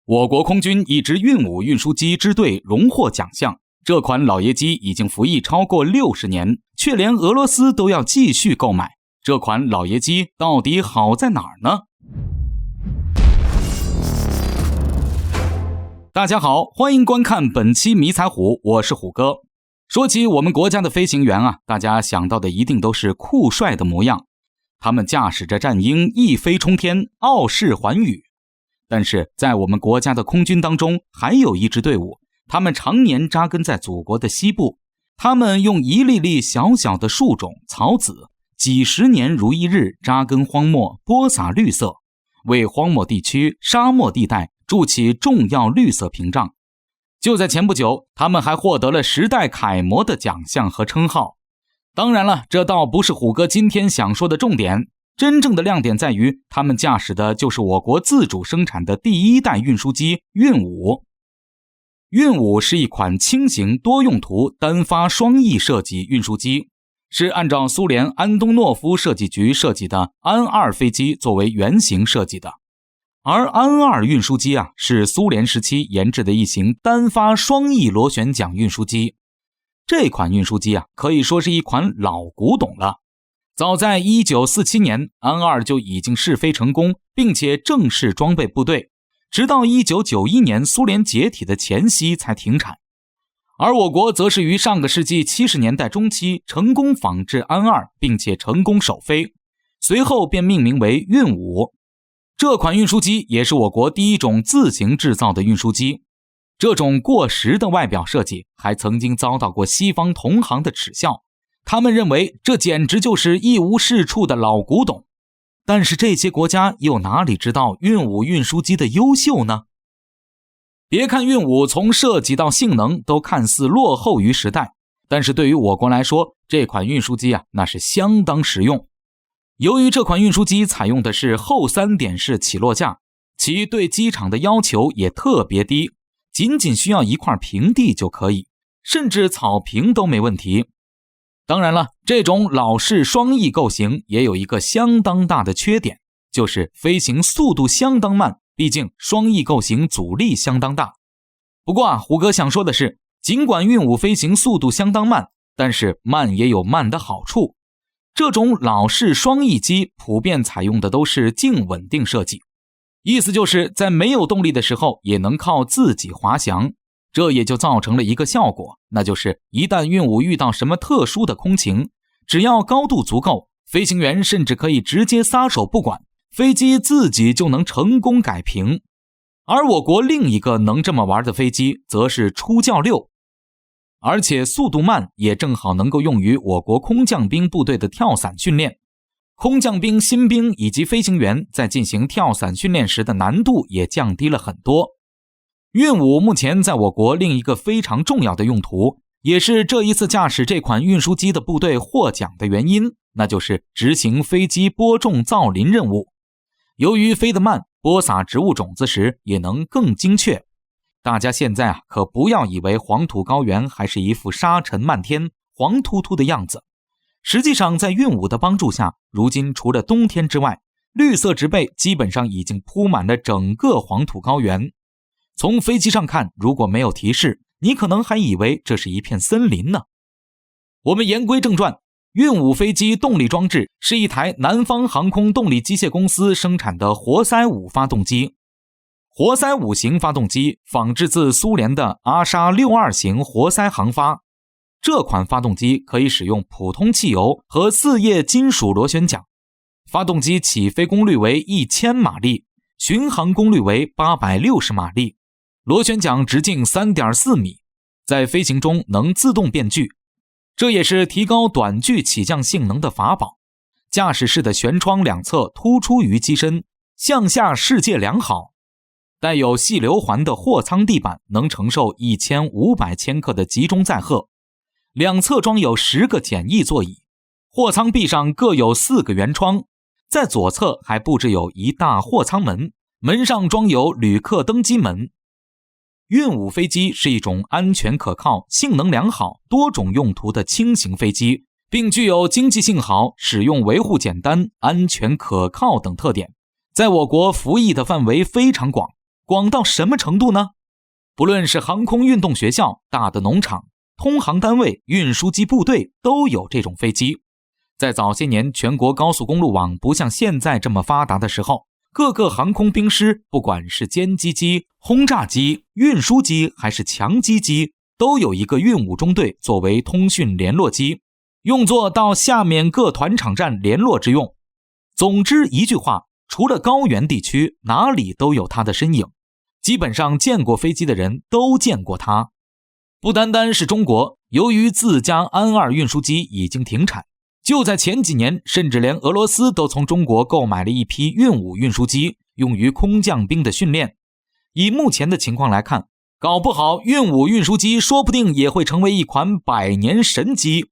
我国空军一支运五运输机支队荣获奖项。这款老爷机已经服役超过60年，却连俄罗斯都要继续购买。这款老爷机到底好在哪儿呢？大家好，欢迎观看本期迷彩虎，我是虎哥。说起我们国家的飞行员啊，大家想到的一定都是酷帅的模样，他们驾驶着战鹰一飞冲天，傲视寰宇。但是在我们国家的空军当中，还有一支队伍，他们常年扎根在祖国的西部，他们用一粒粒小小的树种草籽，几十年如一日扎根荒漠，播撒绿色，为荒漠地区、沙漠地带筑起重要绿色屏障。就在前不久，他们还获得了时代楷模的奖项和称号。当然了，这倒不是虎哥今天想说的重点，真正的亮点在于他们驾驶的就是我国自主生产的第一代运输机运五。运五是一款轻型多用途单发双翼设计运输机，是按照苏联安东诺夫设计局设计的安2飞机作为原型设计的。而安2运输机啊，是苏联时期研制的一型单发双翼螺旋桨运输机。这款运输机啊，可以说是一款老古董了。早在1947年，安2就已经试飞成功，并且正式装备部队，直到1991年苏联解体的前夕才停产。而我国则是于上个世纪70年代中期成功仿制安2，并且成功首飞，随后便命名为运五。这款运输机也是我国第一种自行制造的运输机。这种过时的外表设计还曾经遭到过西方同行的耻笑，他们认为这简直就是一无是处的老古董。但是这些国家又哪里知道运五运输机的优秀呢？别看运五从设计到性能都看似落后于时代，但是对于我国来说，这款运输机啊，那是相当实用。由于这款运输机采用的是后3点式起落架，其对机场的要求也特别低，仅仅需要一块平地就可以，甚至草坪都没问题。当然了，这种老式双翼构型也有一个相当大的缺点，就是飞行速度相当慢，毕竟双翼构型阻力相当大。不过啊，虎哥想说的是，尽管运五飞行速度相当慢，但是慢也有慢的好处。这种老式双翼机普遍采用的都是静稳定设计，意思就是在没有动力的时候也能靠自己滑翔。这也就造成了一个效果，那就是一旦运五遇到什么特殊的空情，只要高度足够，飞行员甚至可以直接撒手不管，飞机自己就能成功改平。而我国另一个能这么玩的飞机则是初教6，而且速度慢，也正好能够用于我国空降兵部队的跳伞训练。空降兵、新兵以及飞行员在进行跳伞训练时的难度也降低了很多。运五目前在我国另一个非常重要的用途，也是这一次驾驶这款运输机的部队获奖的原因，那就是执行飞机播种造林任务。由于飞得慢，播撒植物种子时也能更精确。大家现在可不要以为黄土高原还是一副沙尘漫天、黄秃秃的样子。实际上在运五的帮助下，如今除了冬天之外，绿色植被基本上已经铺满了整个黄土高原。从飞机上看，如果没有提示，你可能还以为这是一片森林呢。我们言归正传，运五飞机动力装置是一台南方航空动力机械公司生产的活塞5发动机。活塞5型发动机仿制自苏联的阿沙62型活塞航发。这款发动机可以使用普通汽油和4叶金属螺旋桨。发动机起飞功率为1000马力，巡航功率为860马力。螺旋桨直径 3.4 米，在飞行中能自动变距，这也是提高短距起降性能的法宝。驾驶室的舷窗两侧突出于机身，向下视界良好。带有细流环的货舱地板能承受1500千克的集中载荷，两侧装有10个简易座椅，货舱壁上各有4个圆窗，在左侧还布置有一大货舱门，门上装有旅客登机门。运五飞机是一种安全可靠、性能良好、多种用途的轻型飞机，并具有经济性好、使用维护简单、安全可靠等特点，在我国服役的范围非常广。广到什么程度呢？不论是航空运动学校、大的农场、通航单位、运输机部队都有这种飞机。在早些年全国高速公路网不像现在这么发达的时候，各个航空兵师，不管是歼击机、轰炸机、运输机还是强击机，都有一个运五中队作为通讯联络机，用作到下面各团场站联络之用。总之一句话，除了高原地区，哪里都有它的身影。基本上见过飞机的人都见过它。不单单是中国，由于自家安2运输机已经停产，就在前几年，甚至连俄罗斯都从中国购买了一批运5运输机，用于空降兵的训练。以目前的情况来看，搞不好运5运输机说不定也会成为一款100年神机。